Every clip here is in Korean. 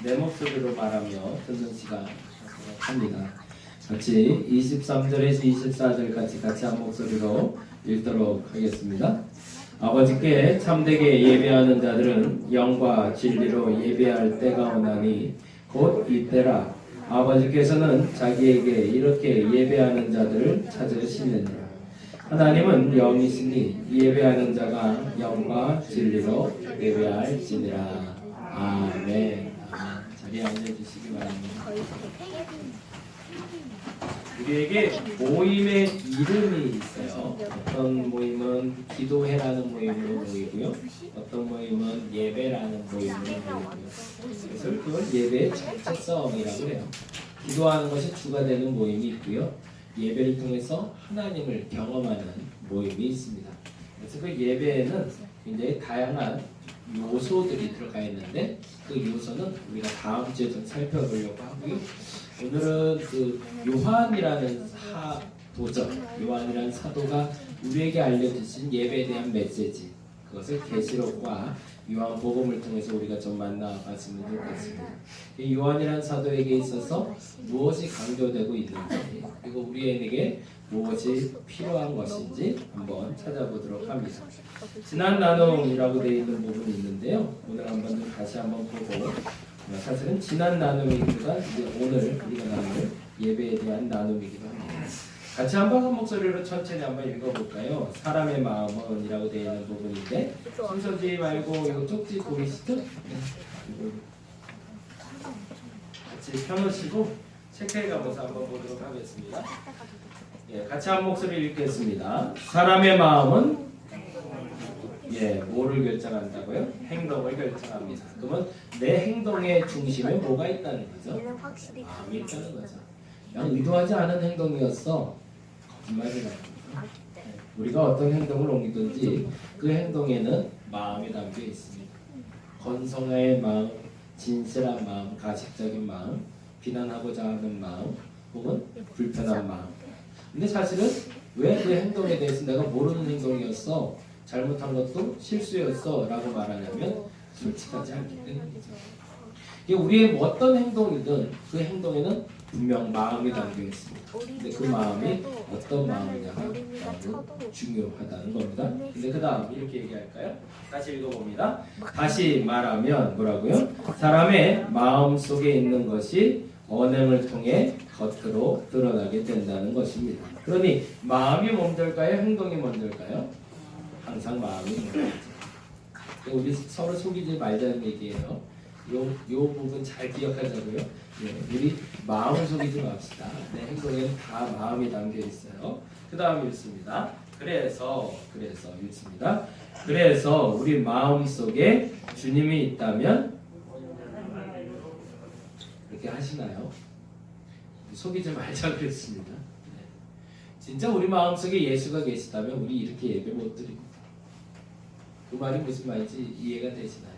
내 목소리로 말하며 듣는 시간 합니다. 같이 23절에서 24절까지 같이 한 목소리로 읽도록 하겠습니다. 아버지께 참되게 예배하는 자들은 영과 진리로 예배할 때가 오나니 곧 이때라. 아버지께서는 자기에게 이렇게 예배하는 자들을 찾으시느니라. 하나님은 영이시니 예배하는 자가 영과 진리로 예배할지니라. 아멘. 자리에 앉아주시기 바랍니다. 우리에게 모임의 이름이 있어요. 어떤 모임은 기도회라는 모임으로 모이고요. 어떤 모임은 예배라는 모임으로 모이고요. 그래서 그걸 예배의 정체성이라고 해요. 기도하는 것이 주가 되는 모임이 있고요. 예배를 통해서 하나님을 경험하는 모임이 있습니다. 그래서 그 예배에는 굉장히 다양한 요소들이 들어가 있는데 그 요소는 우리가 다음 주에 좀 살펴보려고 하고요. 오늘은 그 요한이라는 요한이라는 사도가 우리에게 알려주신 예배에 대한 메시지, 그것을 계시록과 요한복음을 통해서 우리가 좀 만나봤으면 좋겠습니다. 이 요한이라는 사도에게 있어서 무엇이 강조되고 있는지, 그리고 우리에게 무엇이 필요한 것인지 한번 찾아보도록 합니다. 지난 나눔이라고 되어 있는 부분이 있는데요. 오늘 한번 다시 한번 보고, 사실은 지난 나눔이기보다 이제 오늘 우리가 나눌 예배에 대한 나눔이기도 합니다. 같이 한번 한 목소리로 천천히 한번 읽어볼까요? 사람의 마음은 이라고 되어 있는 부분인데 순서지 말고 이거 쪽지 보이시죠? 같이 펴놓으시고 체크해가면서 한번 보도록 하겠습니다. 예, 같이 한 목소리 읽겠습니다. 사람의 마음은 뭐를 결정한다고요? 행동을 결정합니다. 그러면 내 행동의 중심에 뭐가 있다는 거죠? 마음이 있다는 거죠. 그냥 의도하지 않은 행동이었어. 거짓말이라는 거죠. 우리가 어떤 행동을 옮기든지 그 행동에는 마음이 담겨 있습니다. 건성의 마음, 진실한 마음, 가식적인 마음, 비난하고자 하는 마음, 혹은 불편한 마음. 근데 사실은 왜 그 행동에 대해서 내가 모르는 행동이었어, 잘못한 것도 실수였어 라고 말하냐면 솔직하지 않기 때문이죠. 우리의 어떤 행동이든 그 행동에는 분명 마음이 담겨 있습니다. 근데 그 마음이 어떤 마음이냐가 중요하다는 겁니다. 근데 그 다음 이렇게 얘기할까요? 다시 읽어봅니다. 다시 말하면 뭐라고요? 사람의 마음 속에 있는 것이 언행을 통해 겉으로 드러나게 된다는 것입니다. 그러니 마음이 먼저일까요? 행동이 먼저일까요? 항상 마음이 먼저죠. 우리 서로 속이지 말자는 얘기예요. 요 부분 잘 기억하자고요. 우리 마음을 속이지 맙시다. 내 행동에는 다 마음이 담겨 있어요. 그 다음 읽습니다. 그래서 읽습니다. 그래서 우리 마음 속에 주님이 있다면 이렇게 하시나요? 속이지 말자 그랬습니다. 진짜 우리 마음 속에 예수가 계시다면 우리 이렇게 예배 못 드립니다. 그 말이 무슨 말인지 이해가 되시나요?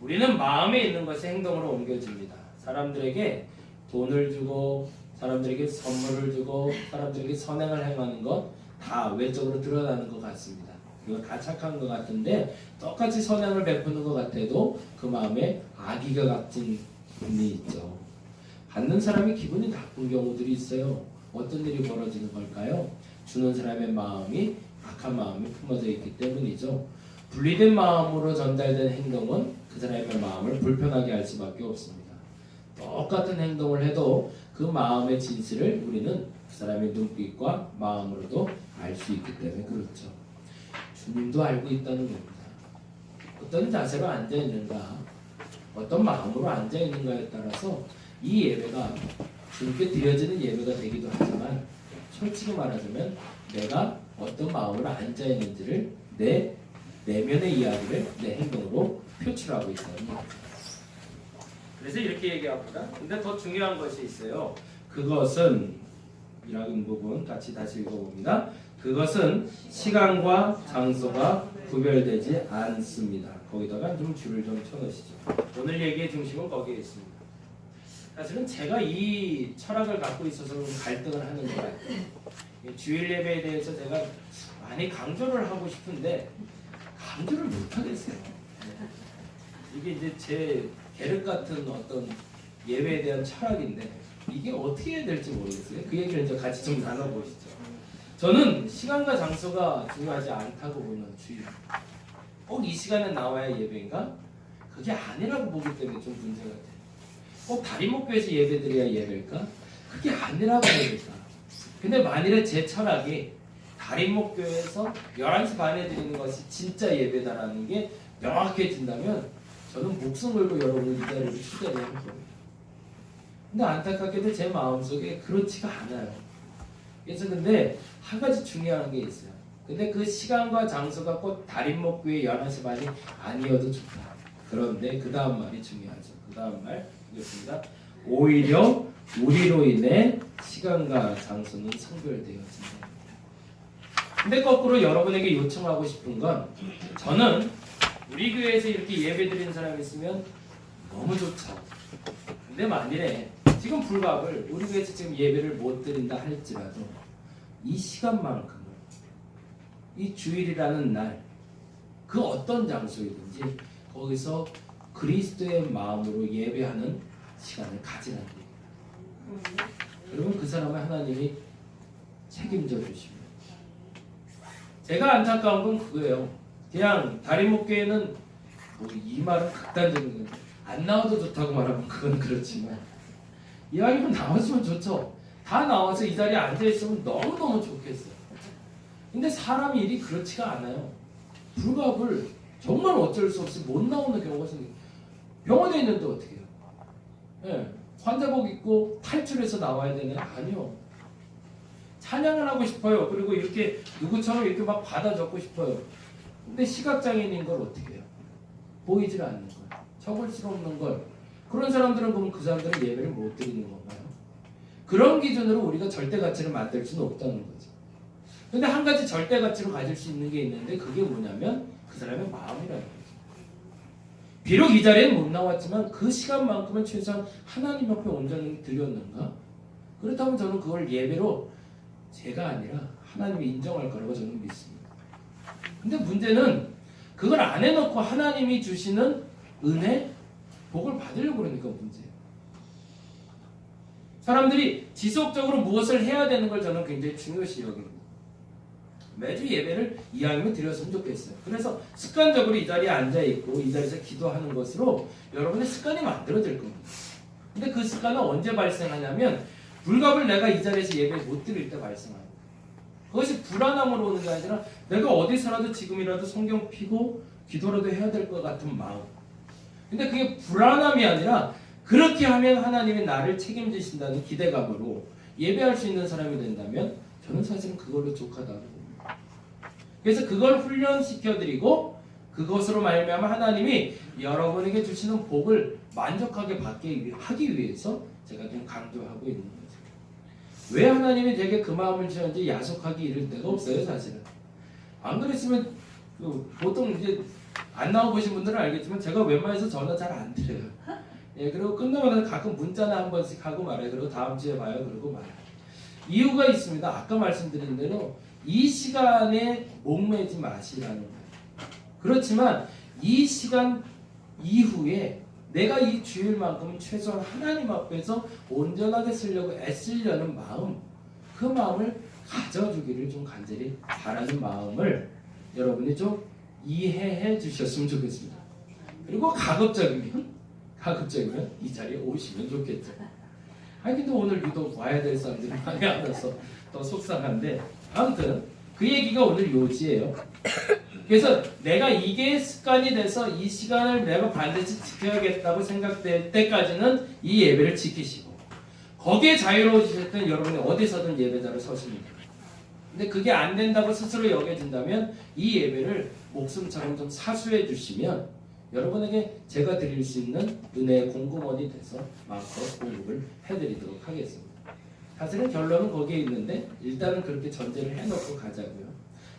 우리는 마음에 있는 것이 행동으로 옮겨집니다. 사람들에게 돈을 주고 사람들에게 선물을 주고 사람들에게 선행을 행하는 것 다 외적으로 드러나는 것 같습니다. 이거 다 착한 것 같은데 똑같이 선행을 베푸는 것 같아도 그 마음에 악의가 갇힌 분이 있죠. 받는 사람이 기분이 나쁜 경우들이 있어요. 어떤 일이 벌어지는 걸까요? 주는 사람의 마음이 악한 마음이 품어져 있기 때문이죠. 분리된 마음으로 전달된 행동은 그 사람의 마음을 불편하게 할 수밖에 없습니다. 똑같은 행동을 해도 그 마음의 진실을 우리는 그 사람의 눈빛과 마음으로도 알 수 있기 때문에 그렇죠. 주님도 알고 있다는 겁니다. 어떤 자세로 앉아있는가, 어떤 마음으로 앉아있는가에 따라서 이 예배가 주님께 드려지는 예배가 되기도 하지만 솔직히 말하자면 내가 어떤 마음으로 앉아있는지를 내 내면의 이야기를 내 행동으로 표출하고 있다는 겁니다. 그래서 이렇게 얘기합니다. 근데 더 중요한 것이 있어요. 그것은 이라는 부분 같이 다시 읽어봅니다. 그것은 시간과 장소가 구별되지 않습니다. 거기다가 좀 줄을 좀 쳐놓으시죠. 오늘 얘기의 중심은 거기에 있습니다. 사실은 제가 이 철학을 갖고 있어서 갈등을 하는 것 같아요. 주일 예배에 대해서 제가 많이 강조를 하고 싶은데 강조를 못 하겠어요. 이게 이제 제 계륵 같은 어떤 예배에 대한 철학인데 이게 어떻게 해야 될지 모르겠어요. 그 얘기를 이제 같이 좀 나눠보시죠. 저는 시간과 장소가 중요하지 않다고 보는 주의입니다. 꼭 이 시간에 나와야 예배인가? 그게 아니라고 보기 때문에 좀 문제가 돼요. 꼭 다림목교에서 예배드려야 예배일까? 그게 아니라고 보니까. 근데 만일에 제 철학이 다림목교에서 11시 반에 드리는 것이 진짜 예배다라는 게 명확해진다면 저는 목숨 걸고 여러분을 이 자리로 초대를 할 겁니다. 근데 안타깝게도 제 마음속에 그렇지가 않아요. 그래서 근데 한 가지 중요한 게 있어요. 근데 그 시간과 장소가 꼭 다림목교의 11시 반이 아니어도 좋다. 그런데 그 다음 말이 중요하죠. 그 다음 말 보겠습니다. 오히려 우리로 인해 시간과 장소는 성별되어진다. 근데 거꾸로 여러분에게 요청하고 싶은 건 저는 우리 교회에서 이렇게 예배 드리는 사람이 있으면 너무 좋죠. 근데 만일에 지금 불갑을 우리 교회에서 지금 예배를 못 드린다 할지라도 이 시간만큼은 이 주일이라는 날 그 어떤 장소이든지 거기서 그리스도의 마음으로 예배하는 시간을 가지라는 얘기입니다. 여러분 그 사람을 하나님이 책임져 주십니다. 제가 안타까운 건 그거예요. 그냥 다림목교회는 뭐 이 말은 극단적인 거예요. 안 나와도 좋다고 말하면 그건 그렇지만 이왕이면 나왔으면 좋죠. 다 나와서 이 자리에 앉아있으면 너무너무 좋겠어요. 근데 사람 일이 그렇지가 않아요. 불갑을 정말 어쩔 수 없이 못 나오는 경우가 생겨요. 병원에 있는데 어떻게 해요? 네, 환자복 입고 탈출해서 나와야 되나요? 아니요. 찬양을 하고 싶어요. 그리고 이렇게 누구처럼 이렇게 막 받아 적고 싶어요. 근데 시각장애인인 걸 어떻게 해요? 보이질 않는 걸, 적을 수 없는 걸. 그런 사람들은 그럼 그 사람들은 예배를 못 드리는 건가요? 그런 기준으로 우리가 절대 가치를 만들 수는 없다는 거죠. 근데 한 가지 절대 가치로 가질 수 있는 게 있는데 그게 뭐냐면 그 사람의 마음이라는 거죠. 비록 이 자리에 못 나왔지만 그 시간만큼은 최소한 하나님 앞에 온전히 드렸는가? 그렇다면 저는 그걸 예배로 제가 아니라 하나님이 인정할 거라고 저는 믿습니다. 근데 문제는 그걸 안 해놓고 하나님이 주시는 은혜, 복을 받으려고 그러니까 문제예요. 사람들이 지속적으로 무엇을 해야 되는 걸 저는 굉장히 중요시 여깁니다. 매주 예배를 이왕이면 드렸으면 좋겠어요. 그래서 습관적으로 이 자리에 앉아있고 이 자리에서 기도하는 것으로 여러분의 습관이 만들어질 겁니다. 근데 그 습관은 언제 발생하냐면 불갑을 내가 이 자리에서 예배 못 드릴 때 발생합니다. 그것이 불안함으로 오는 게 아니라 내가 어디서라도 지금이라도 성경 피고 기도라도 해야 될 것 같은 마음. 근데 그게 불안함이 아니라 그렇게 하면 하나님이 나를 책임지신다는 기대감으로 예배할 수 있는 사람이 된다면 저는 사실은 그걸로 족하다고 봅니다. 그래서 그걸 훈련시켜드리고 그것으로 말미암아 하나님이 여러분에게 주시는 복을 만족하게 하기 위해서 제가 좀 강조하고 있는 거죠. 왜 하나님이 제게 그 마음을 주셨는지 야속하기 이를 데가 없어요, 사실은. 안 그랬으면 보통 이제 안 나와보신 분들은 알겠지만 제가 웬만해서 전화 잘 안 드려요. 예, 그리고 끝나고 나서 가끔 문자나 한 번씩 하고 말아요. 그리고 다음 주에 봐요. 그러고 말아요. 이유가 있습니다. 아까 말씀드린 대로 이 시간에 목매지 마시라는 거예요. 그렇지만 이 시간 이후에 내가 이 주일만큼은 최소한 하나님 앞에서 온전하게 쓰려고 애쓰려는 마음, 그 마음을 가져주기를 좀 간절히 바라는 마음을 여러분이 좀 이해해 주셨으면 좋겠습니다. 그리고 가급적이면 이 자리에 오시면 좋겠죠. 아니 근데 오늘 유독 와야 될 사람들이 많이 안 와서 더 속상한데 아무튼 그 얘기가 오늘 요지예요. 그래서 내가 이게 습관이 돼서 이 시간을 내가 반드시 지켜야겠다고 생각될 때까지는 이 예배를 지키시고 거기에 자유로우실 때 여러분이 어디서든 예배자로 서십니다. 근데 그게 안 된다고 스스로 여겨진다면 이 예배를 목숨처럼 좀 사수해 주시면 여러분에게 제가 드릴 수 있는 은혜의 공급원이 돼서 마음껏 공급을 해드리도록 하겠습니다. 사실은 결론은 거기에 있는데 일단은 그렇게 전제를 해놓고 가자고요.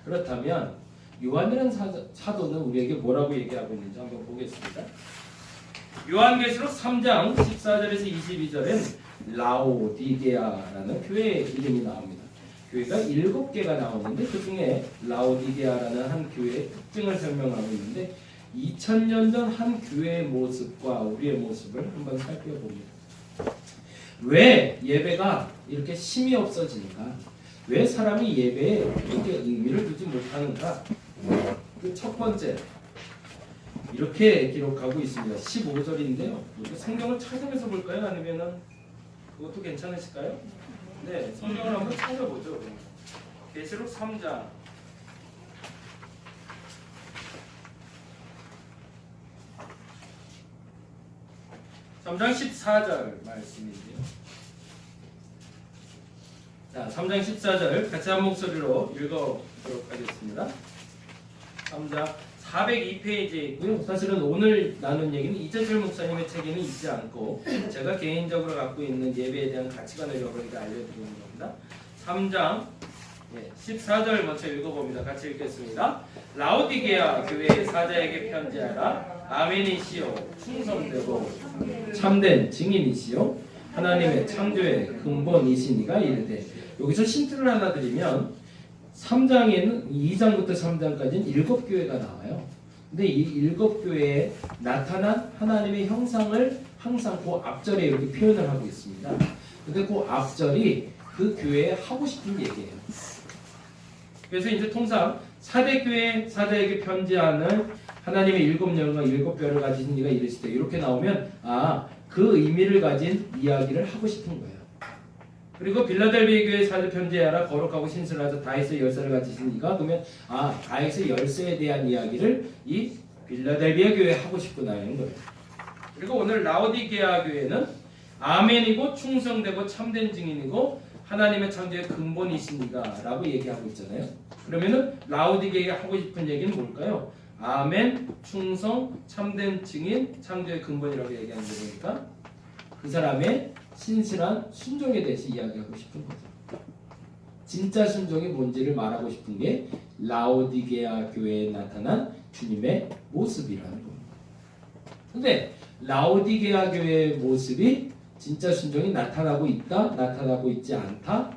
그렇다면 요한이라는 사도는 우리에게 뭐라고 얘기하고 있는지 한번 보겠습니다. 요한계시록 3장 14절에서 22절엔 라오디게아라는 교회 이름이 나옵니다. 교회가 7개가 나오는데 그 중에 라오디게아라는 한 교회의 특징을 설명하고 있는데 2000년 전 한 교회의 모습과 우리의 모습을 한번 살펴봅니다. 왜 예배가 이렇게 힘이 없어지는가? 왜 사람이 예배에 이렇게 의미를 두지 못하는가? 그 첫 번째, 이렇게 기록하고 있습니다. 15절인데요. 이렇게 성경을 찾으면서 볼까요? 아니면은 그것도 괜찮으실까요? 네, 성경을 한번 찾아보죠. 계시록 3장 3장 14절 말씀이에요. 자, 3장 14절 같이 한 목소리로 읽어보도록 하겠습니다. 3장 402페이지에 있고요. 사실은 오늘 나눈 얘기는 이재철 목사님의 책에는 있지 않고 제가 개인적으로 갖고 있는 예배에 대한 가치관을 여러분에게 알려드리는 겁니다. 3장 14절 먼저 읽어봅니다. 같이 읽겠습니다. 라오디게아 교회의 사자에게 편지하라. 아멘이시요 충성되고 참된 증인이시요 하나님의 창조의 근본이시니가 이르되, 여기서 힌트를 하나 드리면 3장에는 2장부터 3장까지는 7교회가 나와요. 근데 이 7교회에 나타난 하나님의 형상을 항상 그 앞절에 이렇게 표현을 하고 있습니다. 근데 그 앞절이 그 교회에 하고 싶은 얘기예요. 그래서 이제 통상 사대교회 사자에게 편지하는 하나님의 7영과 7뼈를 가진 이가 이랬을 때 이렇게 나오면 그 의미를 가진 이야기를 하고 싶은 거예요. 그리고 빌라델비아 교회 사자 편지하라. 거룩하고 신실하자 다윗의 열쇠를 가지신 이가, 그러면 다윗의 열쇠에 대한 이야기를 이 빌라델비아 교회에 하고 싶구나 이런 거예요. 그리고 오늘 라오디게아 교회는 아멘이고 충성되고 참된 증인이고 하나님의 창조의 근본이시니가 라고 얘기하고 있잖아요. 그러면은 라오디게아가 하고 싶은 얘기는 뭘까요? 아멘, 충성, 참된 증인, 창조의 근본이라고 얘기하는 거니까 그 사람의 신실한 순종에 대해서 이야기하고 싶은 거죠. 진짜 순종이 뭔지를 말하고 싶은 게 라오디게아 교회에 나타난 주님의 모습이라는 겁니다. 근데 라오디게아 교회의 모습이 진짜 순종이 나타나고 있다, 나타나고 있지 않다,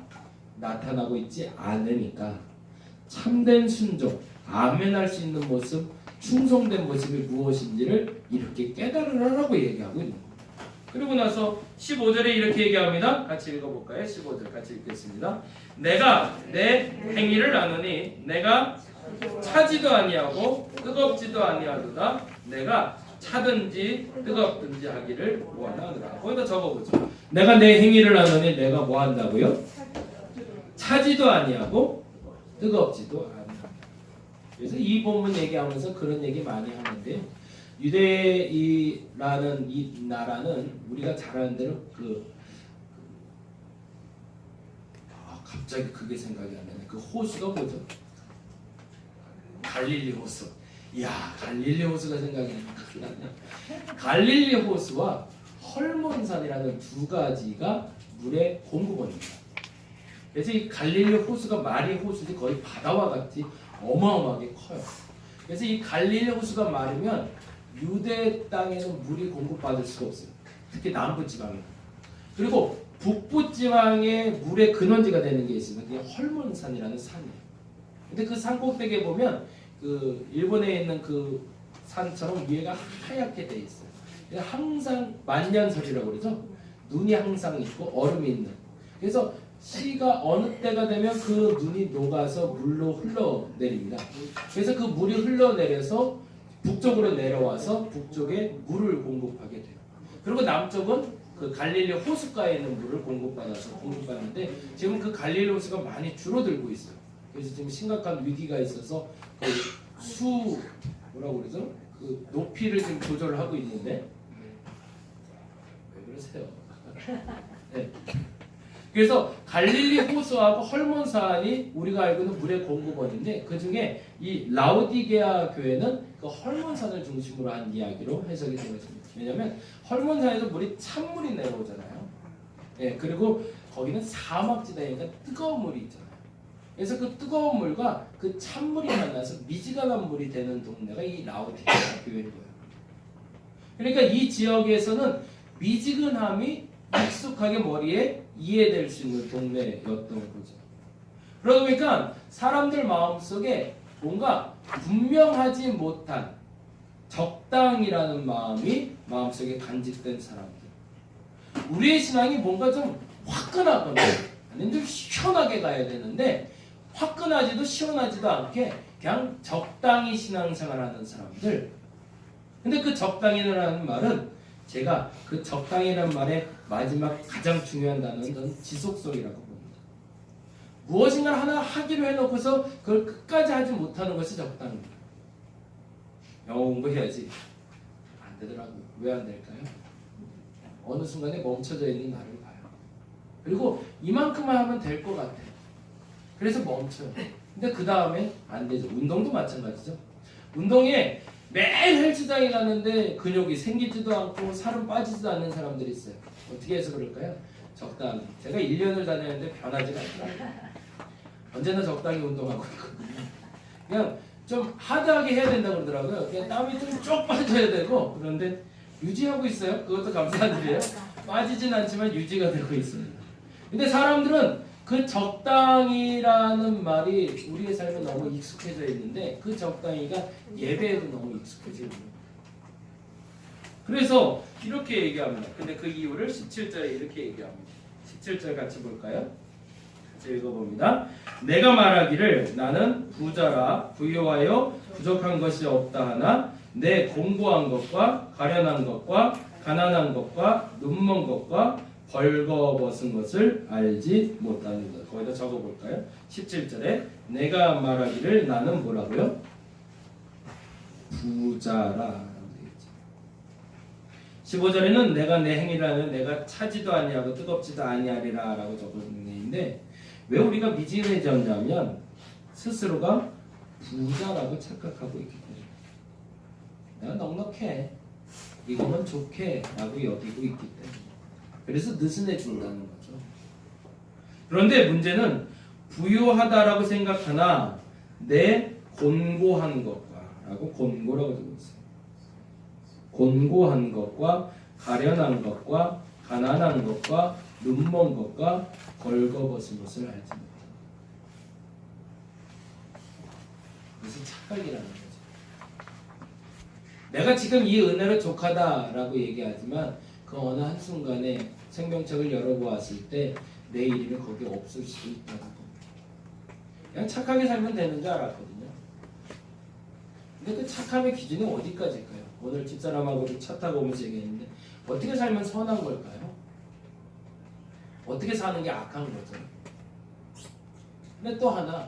나타나고 있지 않으니까 참된 순종, 아멘할 수 있는 모습, 충성된 모습이 무엇인지를 이렇게 깨달으라고 얘기하고 있는 겁니다. 그리고 나서 15절에 이렇게 얘기합니다. 같이 읽어볼까요? 15절 같이 읽겠습니다. 내가 내 행위를 아느니 내가 차지도 아니하고 뜨겁지도 아니하도다. 내가 차든지 뜨겁든지 하기를 원하노라. 거기다 적어보죠. 내가 내 행위를 아느니 내가 뭐 한다고요? 차지도 아니하고 뜨겁지도 아니하다. 그래서 이 본문 얘기하면서 그런 얘기 많이 하는데, 유대라는 이 나라는 우리가 잘 아는 대로 갑자기 그게 생각이 안 나네. 그 호수가 뭐죠? 갈릴리 호수. 이야, 갈릴리 호수가 생각이 나네. 갈릴리 호수와 헐몬산이라는 두 가지가 물의 공급원입니다. 그래서 이 갈릴리 호수가 말이 호수지 거의 바다와 같이 어마어마하게 커요. 그래서 이 갈릴리 호수가 마르면 유대 땅에는 물이 공급받을 수가 없어요. 특히 남부 지방에. 그리고 북부 지방에 물의 근원지가 되는 게 있습니다. 그게 헐몬산이라는 산이에요. 근데 그 산 꼭대기에 보면 그 일본에 있는 그 산처럼 위에가 하얗게 돼 있어요. 항상 만년설이라고 그러죠. 눈이 항상 있고 얼음이 있는. 그래서 시가 어느 때가 되면 그 눈이 녹아서 물로 흘러내립니다. 그래서 그 물이 흘러내려서 북쪽으로 내려와서 북쪽에 물을 공급하게 돼요. 그리고 남쪽은 그 갈릴리 호수가에 있는 물을 공급받는데 지금 그 갈릴리 호수가 많이 줄어들고 있어요. 그래서 지금 심각한 위기가 있어서 그 뭐라고 그러죠? 그 높이를 지금 조절하고 있는데 왜 그러세요? 네. 그래서 갈릴리 호수하고 헐몬산이 우리가 알고 있는 물의 공급원인데, 그 중에 이 라오디게아 교회는 그 헐몬산을 중심으로 한 이야기로 해석이 되어 있습니다. 왜냐하면 헐몬산에서 물이 찬물이 내려오잖아요. 예, 그리고 거기는 사막지대니까 뜨거운 물이 있잖아요. 그래서 그 뜨거운 물과 그 찬물이 만나서 미지근한 물이 되는 동네가 이 라오디게아 교회인 거예요. 그러니까 이 지역에서는 미지근함이 익숙하게 머리에 이해될 수 있는 동네였던 거죠. 그러다 보니까 사람들 마음속에 뭔가 분명하지 못한 적당이라는 마음이 마음속에 간직된 사람들. 우리의 신앙이 뭔가 좀 화끈하거나 아니면 좀 시원하게 가야 되는데 화끈하지도 시원하지도 않게 그냥 적당히 신앙생활하는 사람들. 근데 그 적당이라는 말은 제가 그 적당이라는 말의 마지막 가장 중요한 단어는 저는 지속성이라고 봅니다. 무엇인가 하나 하기로 해놓고서 그걸 끝까지 하지 못하는 것이 적당입니다. 영어 공부해야지. 안 되더라고요. 왜 안 될까요? 어느 순간에 멈춰져 있는 나를 봐요. 그리고 이만큼만 하면 될 것 같아요. 그래서 멈춰요. 근데 그 다음에 안 되죠. 운동도 마찬가지죠. 운동에 매일 헬스장에 가는데 근육이 생기지도 않고 살은 빠지지도 않는 사람들이 있어요. 어떻게 해서 그럴까요? 적당히. 제가 1년을 다녔는데 변하지가 않더라고요. 언제나 적당히 운동하고 있거든요. 그냥 좀 하드하게 해야 된다고 그러더라고요. 그냥 땀이 좀 쭉 빠져야 되고 그런데 유지하고 있어요. 그것도 감사한 일이에요. 빠지진 않지만 유지가 되고 있습니다. 근데 사람들은 그 적당이라는 말이 우리의 삶에 너무 익숙해져 있는데 그 적당히가 예배에도 너무 익숙해져 있는 거예요. 그래서 이렇게 얘기합니다. 근데 그 이유를 17절에 이렇게 얘기합니다. 17절 같이 볼까요? 같이 읽어봅니다. 내가 말하기를 나는 부자라 부유하여 부족한 것이 없다 하나 내 공고한 것과 가련한 것과 가난한 것과 눈먼 것과 벌거벗은 것을 알지 못하는 것. 거기다 적어볼까요? 17절에 내가 말하기를 나는 뭐라고요? 부자라 15절에는 내가 내 행위를 하면 내가 차지도 아니하고 뜨겁지도 아니하리라 라고 적어있는데 왜 우리가 미진해졌냐면 스스로가 부자라고 착각하고 있기 때문에 내가 넉넉해 이거면 좋게 라고 여기고 있기 때문에 그래서 느슨해진다는 거죠. 그런데 문제는 부유하다라고 생각하나 내 곤고한 것과 라고 곤고라고 적고 있어요. 곤고한 것과 가련한 것과 가난한 것과 눈먼 것과 벌거벗은 것을 알지 못한다. 그것이 착각이라는 거죠. 내가 지금 이 은혜로 족하다라고 얘기하지만 그 어느 한순간에 생명책을 열어보았을 때 내 이름이 거기에 없을 수도 있다는 겁니다. 그냥 착하게 살면 되는 줄 알았거든요. 근데 그 착함의 기준이 어디까지일까요? 오늘 집사람하고도 차 타고 오면서 얘기했는데 어떻게 살면 선한 걸까요? 어떻게 사는 게 악한 거죠? 근데 또 하나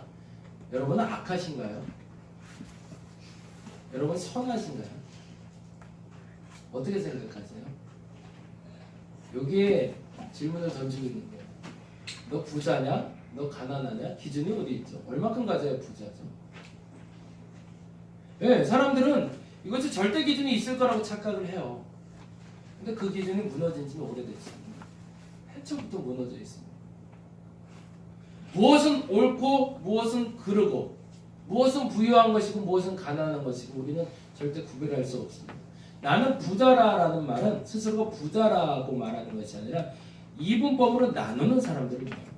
여러분은 악하신가요? 여러분 선하신가요? 어떻게 생각하세요? 여기에 질문을 던지고 있는 거예요. 너 부자냐? 너 가난하냐? 기준이 어디 있죠? 얼마큼 가져야 부자죠? 네, 사람들은 이것이 절대 기준이 있을 거라고 착각을 해요. 근데 그 기준이 무너진 지는 오래됐습니다. 해초부터 무너져 있습니다. 무엇은 옳고 무엇은 그르고 무엇은 부유한 것이고 무엇은 가난한 것이고 우리는 절대 구별할 수 없습니다. 나는 부자라라는 말은 스스로가 부자라고 말하는 것이 아니라 이분법으로 나누는 사람들을 말합니다.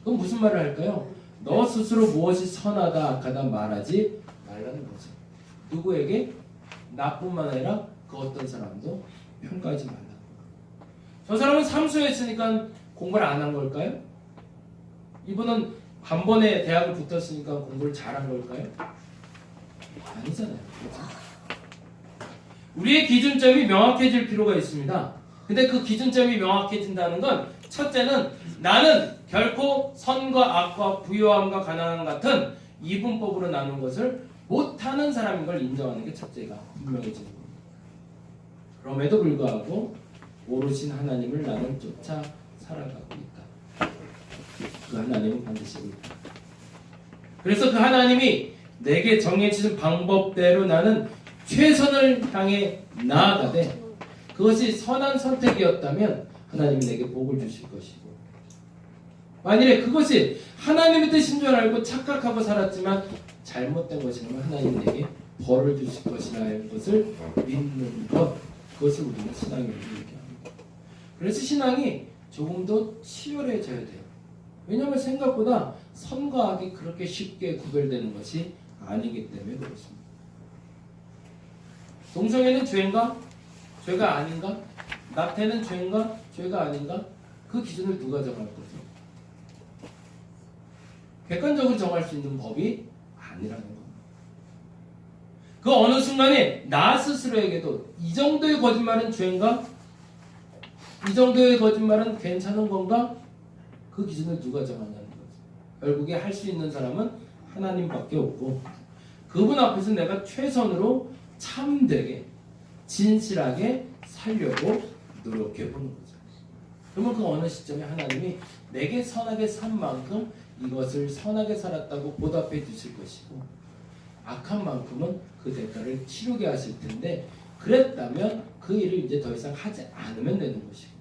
그럼 무슨 말을 할까요? 너 스스로 무엇이 선하다 악하다 말하지 말라는 거죠. 누구에게? 나뿐만 아니라 그 어떤 사람도 평가하지 말라고. 저 사람은 삼수했으니까 공부를 안 한 걸까요? 이분은 한 번에 대학을 붙었으니까 공부를 잘한 걸까요? 아니잖아요. 그렇죠? 우리의 기준점이 명확해질 필요가 있습니다. 근데 그 기준점이 명확해진다는 건 첫째는 나는 결코 선과 악과 부유함과 가난함 같은 이분법으로 나눈 것을 못하는 사람인 걸 인정하는 게 첫째가 분명해지는 겁니다. 그럼에도 불구하고 오르신 하나님을 나는 쫓아 살아가고 있다. 그 하나님은 반드시 옳다. 그래서 그 하나님이 내게 정해주신 방법대로 나는 최선을 향해 나아가되 그것이 선한 선택이었다면 하나님이 내게 복을 주실 것이고 만일에 그것이 하나님의 뜻인 줄 알고 착각하고 살았지만 잘못된 것이라면 하나님이 내게 벌을 주실 것이라는 것을 믿는 것 그것을 우리는 신앙이라고 얘기합니다. 그래서 신앙이 조금 더 치열해져야 돼요. 왜냐하면 생각보다 선과 악이 그렇게 쉽게 구별되는 것이 아니기 때문에 그렇습니다. 동성애는 죄인가? 죄가 아닌가? 낙태는 죄인가? 죄가 아닌가? 그 기준을 누가 정할 거죠? 객관적으로 정할 수 있는 법이 아니라는 겁니다. 그 어느 순간에 나 스스로에게도 이 정도의 거짓말은 죄인가? 이 정도의 거짓말은 괜찮은 건가? 그 기준을 누가 정하냐는 거죠. 결국에 할 수 있는 사람은 하나님밖에 없고 그분 앞에서 내가 최선으로 참되게 진실하게 살려고 노력해보는 거죠. 그러면 그 어느 시점에 하나님이 내게 선하게 산 만큼 이것을 선하게 살았다고 보답해 주실 것이고 악한 만큼은 그 대가를 치르게 하실 텐데 그랬다면 그 일을 이제 더 이상 하지 않으면 되는 것이고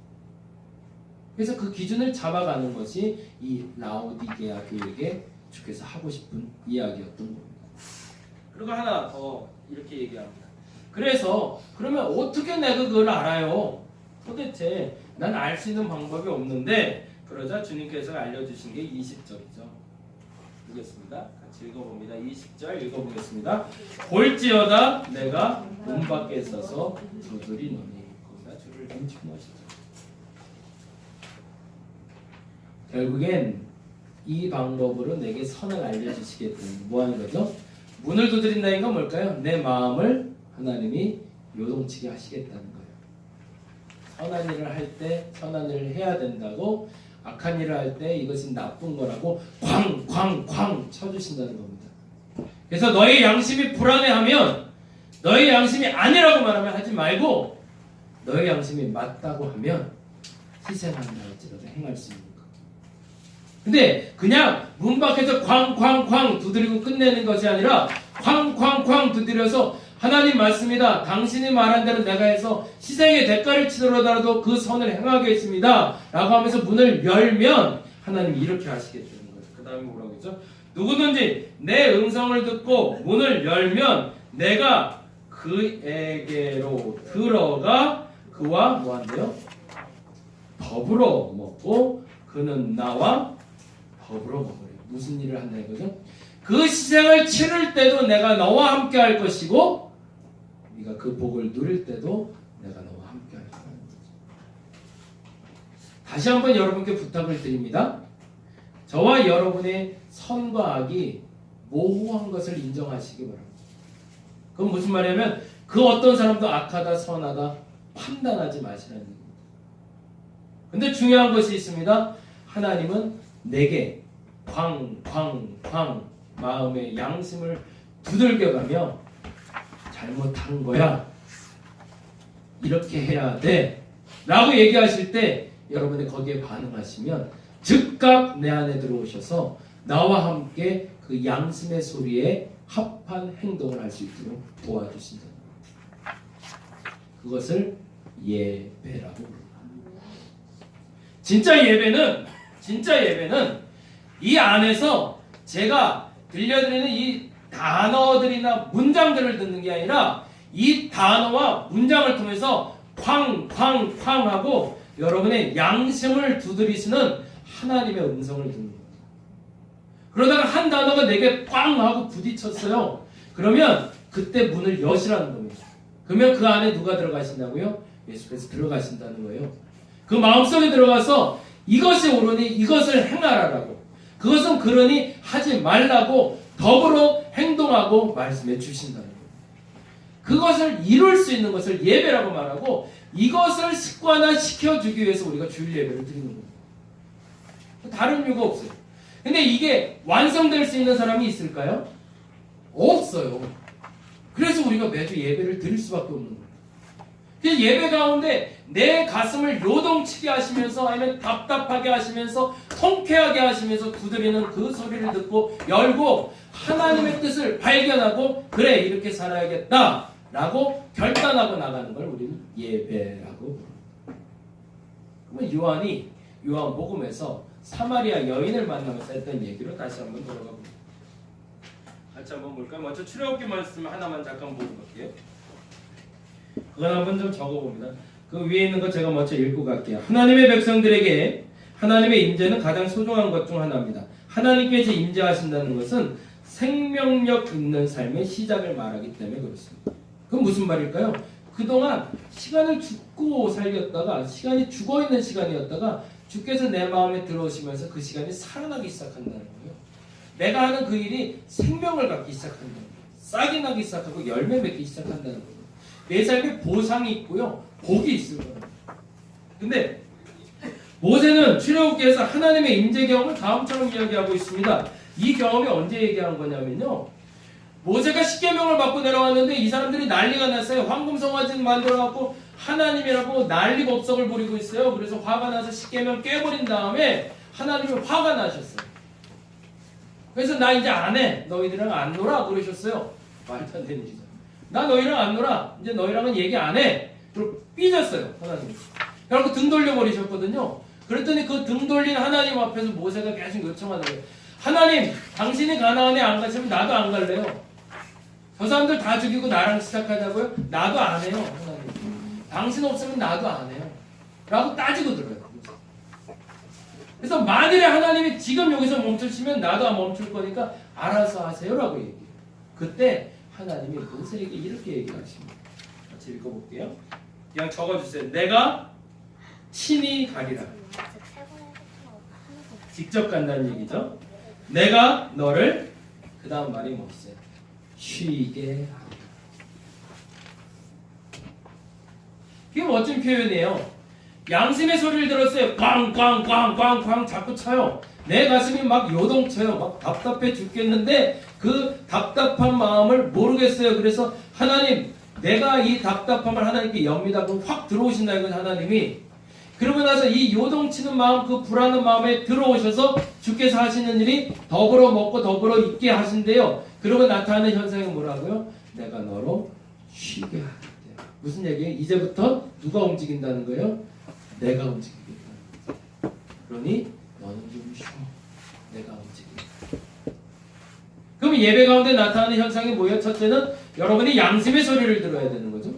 그래서 그 기준을 잡아가는 것이 이 라오디게아 교회에게 주께서 하고 싶은 이야기였던 겁니다. 그리고 하나 더 이렇게 얘기합니다. 그래서 그러면 어떻게 내가 그걸 알아요? 도대체 난 알 수 있는 방법이 없는데 그러자 주님께서 알려주신 게 20절이죠. 보겠습니다. 같이 읽어봅니다. 20절 읽어보겠습니다. 볼지어다 내가 문 밖에 서서 두드리노니 거기다 줄을 멈추고 하시죠. 결국엔 이 방법으로 내게 선을 알려주시겠다는 뭐 하는 거죠? 문을 두드린다는 건 뭘까요? 내 마음을 하나님이 요동치게 하시겠다는 거예요. 선한 일을 할 때 선한 일을 해야 된다고 악한 일을 할 때 이것이 나쁜 거라고 쾅쾅쾅 쳐주신다는 겁니다. 그래서 너의 양심이 불안해하면 너의 양심이 아니라고 말하면 하지 말고 너의 양심이 맞다고 하면 희생한다 할지라도 행할 수 있는 것. 근데 그냥 문 밖에서 쾅쾅쾅 두드리고 끝내는 것이 아니라 쾅쾅쾅 두드려서 하나님 맞습니다. 당신이 말한 대로 내가 해서 희생의 대가를 치더라도 그 선을 행하겠습니다. 라고 하면서 문을 열면 하나님이 이렇게 하시겠다는 거예요. 그 다음에 뭐라고 했죠? 누구든지 내 음성을 듣고 문을 열면 내가 그에게로 들어가 그와 뭐한대요? 더불어 먹고 그는 나와 더불어 먹으래요. 무슨 일을 한다는 거죠? 그 희생을 치를 때도 내가 너와 함께 할 것이고 네가 그 복을 누릴 때도 내가 너와 함께 할 거라는 거죠. 다시 한번 여러분께 부탁을 드립니다. 저와 여러분의 선과 악이 모호한 것을 인정하시기 바랍니다. 그건 무슨 말이냐면 그 어떤 사람도 악하다 선하다 판단하지 마시라는 얘기입니다. 근데 중요한 것이 있습니다. 하나님은 내게 쾅쾅쾅 마음의 양심을 두들겨가며 잘못한 거야 이렇게 해야 돼 라고 얘기하실 때 여러분이 거기에 반응하시면 즉각 내 안에 들어오셔서 나와 함께 그 양심의 소리에 합한 행동을 할 수 있도록 도와주신다. 그것을 예배라고 부릅니다. 진짜 예배는 이 안에서 제가 들려드리는 이 단어들이나 문장들을 듣는 게 아니라 이 단어와 문장을 통해서 쾅쾅쾅 하고 여러분의 양심을 두드리시는 하나님의 음성을 듣는 거예요. 그러다가 한 단어가 내게 꽝 하고 부딪혔어요. 그러면 그때 문을 여시라는 겁니다. 그러면 그 안에 누가 들어가신다고요? 예수께서 들어가신다는 거예요. 그 마음속에 들어가서 이것이 옳으니 이것을 행하라라고 그것은 그러니 하지 말라고 더불어 행동하고 말씀해 주신다는 거예요. 그것을 이룰 수 있는 것을 예배라고 말하고 이것을 습관화시켜주기 위해서 우리가 주일 예배를 드리는 거예요. 다른 이유가 없어요. 근데 이게 완성될 수 있는 사람이 있을까요? 없어요. 그래서 우리가 매주 예배를 드릴 수밖에 없는 거예요. 그래서 예배 가운데 내 가슴을 요동치게 하시면서 아니면 답답하게 하시면서 통쾌하게 하시면서 두드리는 그 소리를 듣고 열고 하나님의 뜻을 발견하고 그래 이렇게 살아야겠다 라고 결단하고 나가는 걸 우리는 예배라고 부릅니다. 그러면 요한이 요한복음에서 사마리아 여인을 만나면서 했던 얘기로 다시 한번 돌아가 봅니다. 같이 한번 볼까요? 먼저 출애굽기 말씀 하나만 잠깐 보고 갈게요. 그건 한번 좀 적어봅니다. 그 위에 있는 거 제가 먼저 읽고 갈게요. 하나님의 백성들에게 하나님의 임재는 가장 소중한 것 중 하나입니다. 하나님께서 임재하신다는 것은 생명력 있는 삶의 시작을 말하기 때문에 그렇습니다. 그건 무슨 말일까요? 그동안 시간을 죽고 살렸다가 시간이 죽어있는 시간이었다가 주께서 내 마음에 들어오시면서 그 시간이 살아나기 시작한다는 거예요. 내가 하는 그 일이 생명을 갖기 시작한다는 거예요. 싹이 나기 시작하고 열매 맺기 시작한다는 거예요. 내 삶에 보상이 있고요. 복이 있을 거예요. 근데 모세는 출애굽기에서 하나님의 임재 경험을 다음처럼 이야기하고 있습니다. 이 경험이 언제 얘기한 거냐면요. 모세가 십계명을 받고 내려왔는데 이 사람들이 난리가 났어요. 황금성화진 만들어갖고 하나님이라고 난리법석을 부리고 있어요. 그래서 화가 나서 십계명 깨버린 다음에 하나님이 화가 나셨어요. 그래서 나 이제 안 해. 너희들이랑 안 놀아. 그러셨어요. 말도 안 되는 일이죠. 나 너희랑 안 놀아. 이제 너희랑은 얘기 안 해. 그리고 삐졌어요. 하나님. 그래서 등 돌려버리셨거든요. 그랬더니 그 등 돌린 하나님 앞에서 모세가 계속 요청하더래요. 하나님, 당신이 가나안에 안 가시면 나도 안 갈래요. 저 사람들 다 죽이고 나랑 시작하자고요? 나도 안 해요. 하나님. 당신 없으면 나도 안 해요. 라고 따지고 들어요. 그래서 만일에 하나님이 지금 여기서 멈추시면 나도 안 멈출 거니까 알아서 하세요. 라고 얘기해요. 그때 하나님이 모세에게 이렇게 얘기하십니다. 같이 읽어볼게요. 그냥 적어주세요. 내가 친히 가리라. 직접 간다는 얘기죠. 내가 너를 그 다음 말이 뭐였어요? 쉬게 하리라. 이게 멋진 표현이에요. 양심의 소리를 들었어요. 꽝꽝꽝꽝꽝 자꾸 쳐요. 내 가슴이 막 요동쳐요. 막 답답해 죽겠는데 그 답답한 마음을 모르겠어요. 그래서 하나님, 내가 이 답답함을 하나님께 엽니다. 그럼 확 들어오신다 이건 하나님이. 그러고 나서 이 요동치는 마음, 그 불안한 마음에 들어오셔서 주께서 하시는 일이 더불어 먹고 더불어 있게 하신대요. 그러고 나타나는 현상이 뭐라고요? 내가 너로 쉬게 하겠대요. 무슨 얘기예요? 이제부터 누가 움직인다는 거예요? 내가 움직이겠다는 거예요. 그러니 너는 좀 쉬어. 내가 움직이겠다. 그럼 예배 가운데 나타나는 현상이 뭐예요? 첫째는 여러분이 양심의 소리를 들어야 되는 거죠.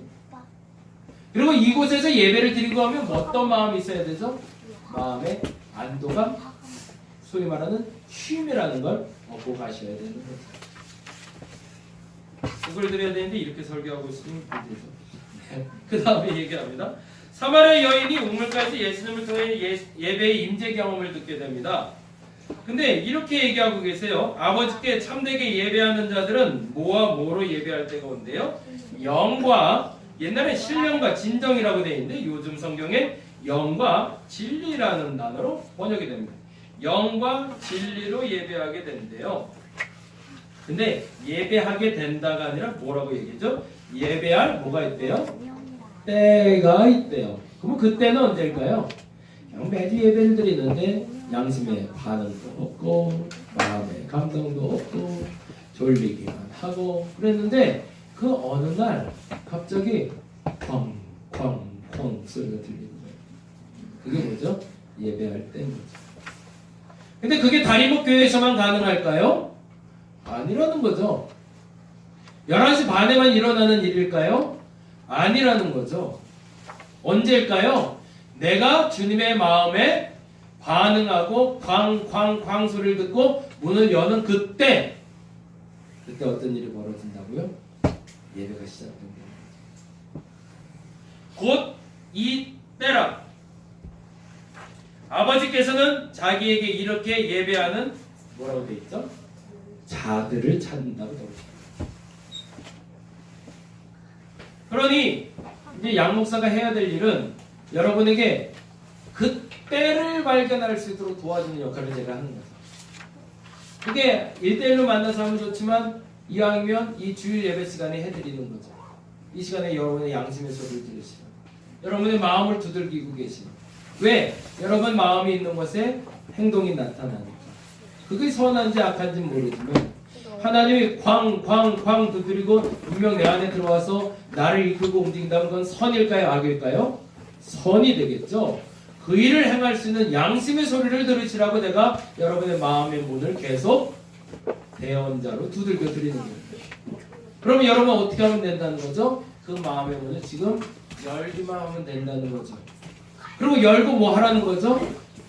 그리고 이곳에서 예배를 드리고 하면 어떤 마음이 있어야 되죠? 마음의 안도감, 소위 말하는 쉼이라는 걸 얻고 가셔야 되는 거죠. 그걸 드려야 되는데 이렇게 설교하고 있으면 문제죠. 네. 그 다음에 얘기합니다. 사마리아 여인이 우물가에서 예수님을 통해 예배의 임재 경험을 듣게 됩니다. 근데 이렇게 얘기하고 계세요. 아버지께 참되게 예배하는 자들은 뭐와 뭐로 예배할 때가 온대요? 영과, 옛날에 신령과 진정이라고 되어 있는데 요즘 성경에 영과 진리라는 단어로 번역이 됩니다. 영과 진리로 예배하게 된대요. 근데 예배하게 된다가 아니라 뭐라고 얘기죠? 예배할 뭐가 있대요? 때가 있대요. 그럼 그때는 언제일까요? 그냥 매주 예배를 드리는데 양심의 반응도 없고 마음의 감동도 없고 졸리기만 하고 그랬는데 그 어느 날 갑자기 쾅쾅쾅 소리가 들리는 거예요. 그게 뭐죠? 예배할 때인 거죠. 근데 그게 다리목 교회에서만 가능할까요? 아니라는 거죠. 11시 반에만 일어나는 일일까요? 아니라는 거죠. 언제일까요? 내가 주님의 마음에 반응하고 쾅쾅쾅 소리를 듣고 문을 여는 그때 어떤 일이 벌어진다고요? 예배가 시작된 거예요. 곧 이때라. 아버지께서는 자기에게 이렇게 예배하는 뭐라고 되어 있죠? 자들을 찾는다고 되어 있습니다. 그러니 이제 양 목사가 해야 될 일은 여러분에게 그 때를 발견할 수 있도록 도와주는 역할을 제가 하는 거죠. 그게 1대1로 만나서 하면 좋지만 이왕이면 이 주일 예배 시간에 해드리는 거죠. 이 시간에 여러분의 양심의 소리를 들으시고 여러분의 마음을 두들기고 계시고 왜? 여러분 마음이 있는 곳에 행동이 나타나니까. 그게 선한지 악한지 모르지만 하나님이 쾅쾅쾅 두드리고 분명 내 안에 들어와서 나를 이끌고 움직인다면 그건 선일까요? 악일까요? 선이 되겠죠. 그 일을 행할 수 있는 양심의 소리를 들으시라고 내가 여러분의 마음의 문을 계속 대언자로 두들겨 드리는 거예요. 그러면 여러분 어떻게 하면 된다는 거죠? 그 마음의 문을 지금 열기만 하면 된다는 거죠. 그리고 열고 뭐 하라는 거죠?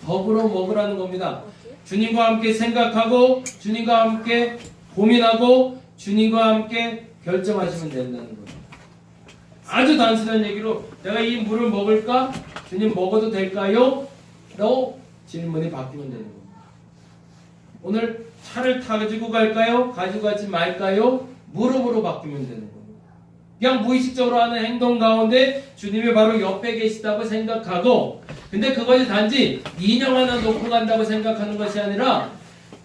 더불어 먹으라는 겁니다. 주님과 함께 생각하고 주님과 함께 고민하고 주님과 함께 결정하시면 된다는 거죠. 아주 단순한 얘기로 내가 이 물을 먹을까? 주님 먹어도 될까요? 라고 질문이 바뀌면 되는 겁니다. 오늘 차를 타가지고 갈까요? 가지고 가지 말까요? 물음으로 바뀌면 되는 겁니다. 그냥 무의식적으로 하는 행동 가운데 주님이 바로 옆에 계시다고 생각하고, 근데 그것이 단지 인형 하나 놓고 간다고 생각하는 것이 아니라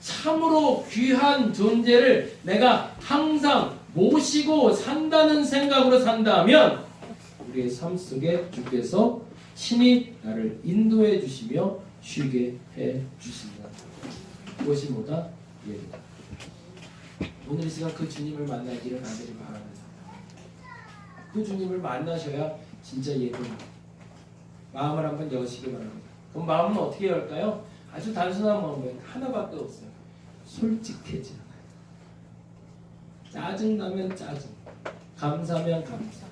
참으로 귀한 존재를 내가 항상 모시고 산다는 생각으로 산다면 우리의 삶 속에 주께서 친히 나를 인도해 주시며 쉬게 해 주신다. 그것이 뭐다? 예배다. 오늘 이 시간 그 주님을 만나기를 간절히 바랍니다. 그 주님을 만나셔야 진짜 예배입니다. 마음을 한번 여시기 바랍니다. 그럼 마음은 어떻게 열까요? 아주 단순한 마음이에요. 하나밖에 없어요. 솔직해지는 거예요. 짜증나면 짜증, 감사면 감사,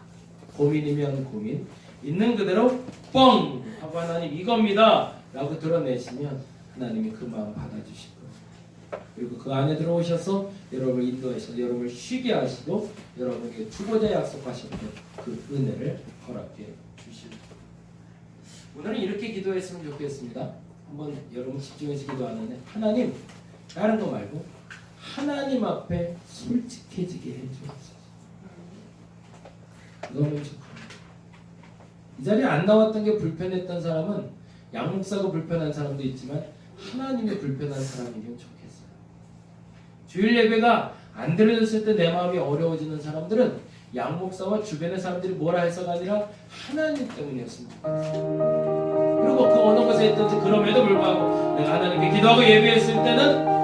고민이면 고민, 있는 그대로 뻥 하고 하나님 이겁니다 라고 드러내시면 하나님이 그 마음 받아주실 거예요. 그리고 그 안에 들어오셔서 여러분을 인도하셔서 여러분을 쉬게 하시고 여러분에게 두고자 약속하셨던 그 은혜를 허락해 주실 거예요. 오늘은 이렇게 기도했으면 좋겠습니다. 한번 여러분 집중해서 기도하는데, 하나님, 다른 거 말고 하나님 앞에 솔직해지게 해주옵소서. 그거는 좋습니다. 이 자리에 안 나왔던 게 불편했던 사람은 양 목사가 불편한 사람도 있지만 하나님이 불편한 사람이면 좋겠어요. 주일 예배가 안 들어졌을 때 내 마음이 어려워지는 사람들은 양 목사와 주변의 사람들이 뭐라 해서가 아니라 하나님 때문이었으면 좋겠어요. 그리고 그 어느 곳에 있든지 그럼에도 불구하고 내가 하나님께 기도하고 예배했을 때는